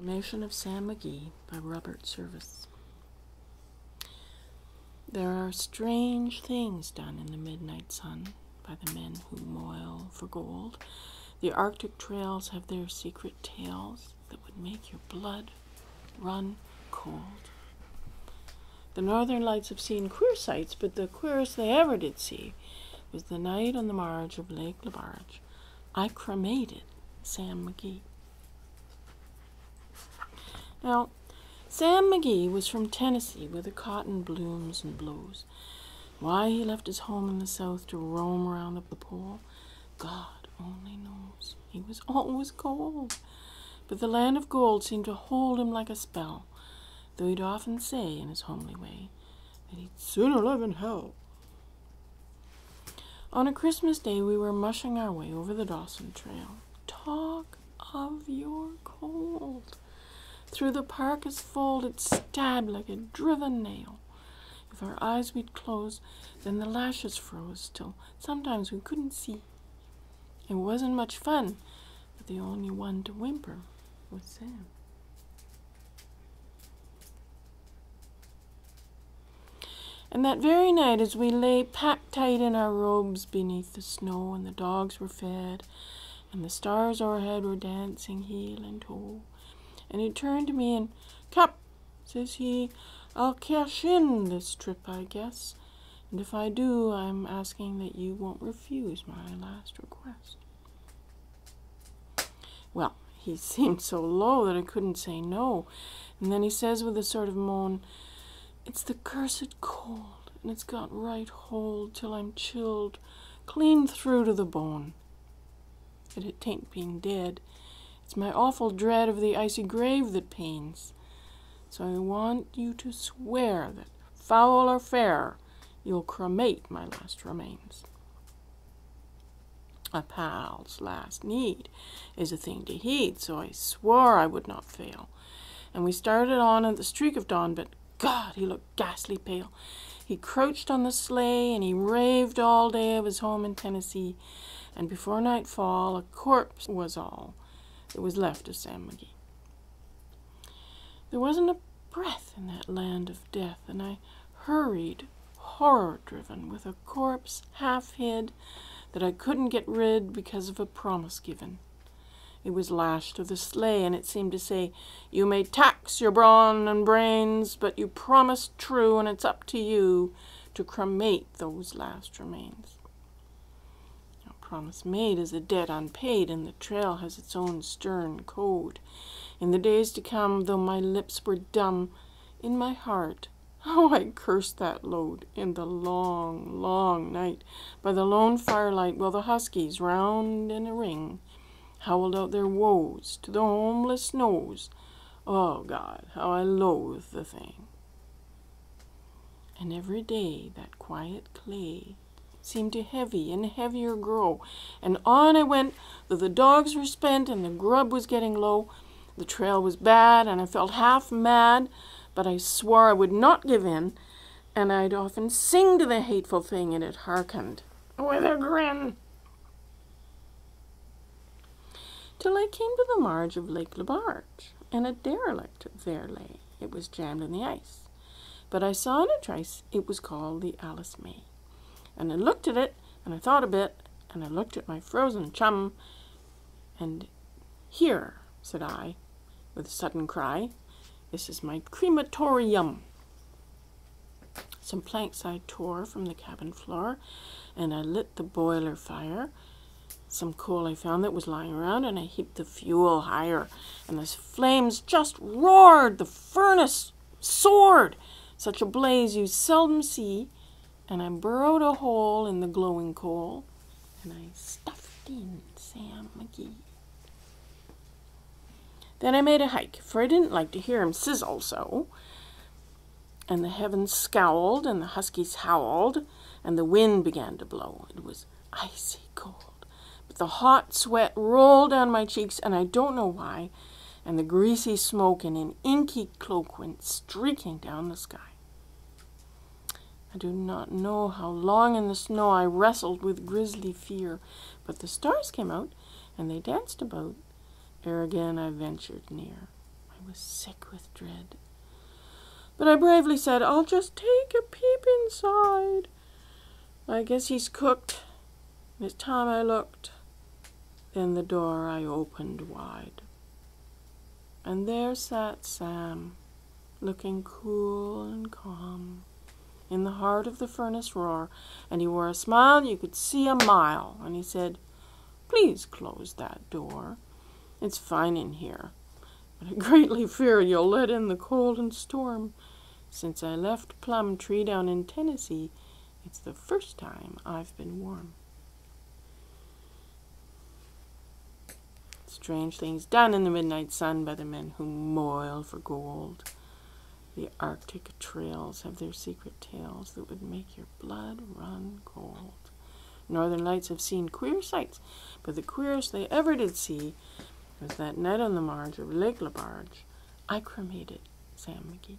Cremation of Sam McGee by Robert Service. There are strange things done in the midnight sun by the men who moil for gold. The Arctic trails have their secret tales that would make your blood run cold. The northern lights have seen queer sights, but the queerest they ever did see was the night on the marge of Lake Labarge. I cremated Sam McGee. Now, Sam McGee was from Tennessee, where the cotton blooms and blows. Why he left his home in the South to roam around the pole, God only knows. He was always cold, but the land of gold seemed to hold him like a spell, though he'd often say, in his homely way, that he'd sooner live in hell. On a Christmas day, we were mushing our way over the Dawson Trail. Talk of your cold! Through the parka's fold it stabbed like a driven nail. If our eyes we'd close, then the lashes froze till sometimes we couldn't see. It wasn't much fun, but the only one to whimper was Sam. And that very night, as we lay packed tight in our robes beneath the snow, and the dogs were fed, and the stars o'erhead were dancing heel and toe, and he turned to me and, "Cap," says he, "I'll cash in this trip, I guess. And if I do, I'm asking that you won't refuse my last request." Well, he seemed so low that I couldn't say no. And then he says with a sort of moan, "It's the cursed cold, and it's got right hold till I'm chilled clean through to the bone. But it tain't being dead. It's my awful dread of the icy grave that pains. So I want you to swear that, foul or fair, you'll cremate my last remains. A pal's last need is a thing to heed, so I swore I would not fail. And we started on at the streak of dawn, but God, he looked ghastly pale. He crouched on the sleigh, and he raved all day of his home in Tennessee, and before nightfall a corpse was all that was left of Sam McGee. There wasn't a breath in that land of death, and I hurried, horror-driven, with a corpse half hid that I couldn't get rid because of a promise given. It was lashed to the sleigh, and it seemed to say, "You may tax your brawn and brains, but you promised true, and it's up to you to cremate those last remains." A promise made is a debt unpaid, and the trail has its own stern code. In the days to come, though my lips were dumb, in my heart, how I cursed that load in the long, long night by the lone firelight, while the huskies, round in a ring, howled out their woes to the homeless snows. Oh, God, how I loathe the thing. And every day that quiet clay seemed to heavy and heavier grow, and on I went, though the dogs were spent and the grub was getting low. The trail was bad, and I felt half mad, but I swore I would not give in, and I'd often sing to the hateful thing, and it hearkened with a grin. Till I came to the marge of Lake Labarge, and a derelict there lay. It was jammed in the ice, but I saw in a trice it was called the Alice May. And I looked at it, and I thought a bit, and I looked at my frozen chum, and "Here," said I, with a sudden cry, "this is my crematorium." Some planks I tore from the cabin floor, and I lit the boiler fire. Some coal I found that was lying around, and I heaped the fuel higher, and the flames just roared. The furnace soared, such a blaze you seldom see, and I burrowed a hole in the glowing coal, and I stuffed in Sam McGee. Then I made a hike, for I didn't like to hear him sizzle so, and the heavens scowled, and the huskies howled, and the wind began to blow. It was icy cold, but the hot sweat rolled down my cheeks, and I don't know why, and the greasy smoke in an inky cloak went streaking down the sky. I do not know how long in the snow I wrestled with grisly fear, but the stars came out, and they danced about, ere again I ventured near. I I was sick with dread. But I bravely said, I'll just take a peep inside. I guess he's cooked. And it's time I looked. Then the door I opened wide. And there sat Sam, looking cool and calm, in the heart of the furnace roar, and he wore a smile you could see a mile, and he said, Please close that door. It's fine in here, but I greatly fear you'll let in the cold and storm. Since I left Plum Tree down in Tennessee, it's the first time I've been warm. Strange things done in the midnight sun by the men who moil for gold. The Arctic trails have their secret tales that would make your blood run cold. Northern Lights have seen queer sights, but the queerest they ever did see was that night on the marge of Lake Labarge, I cremated Sam McGee.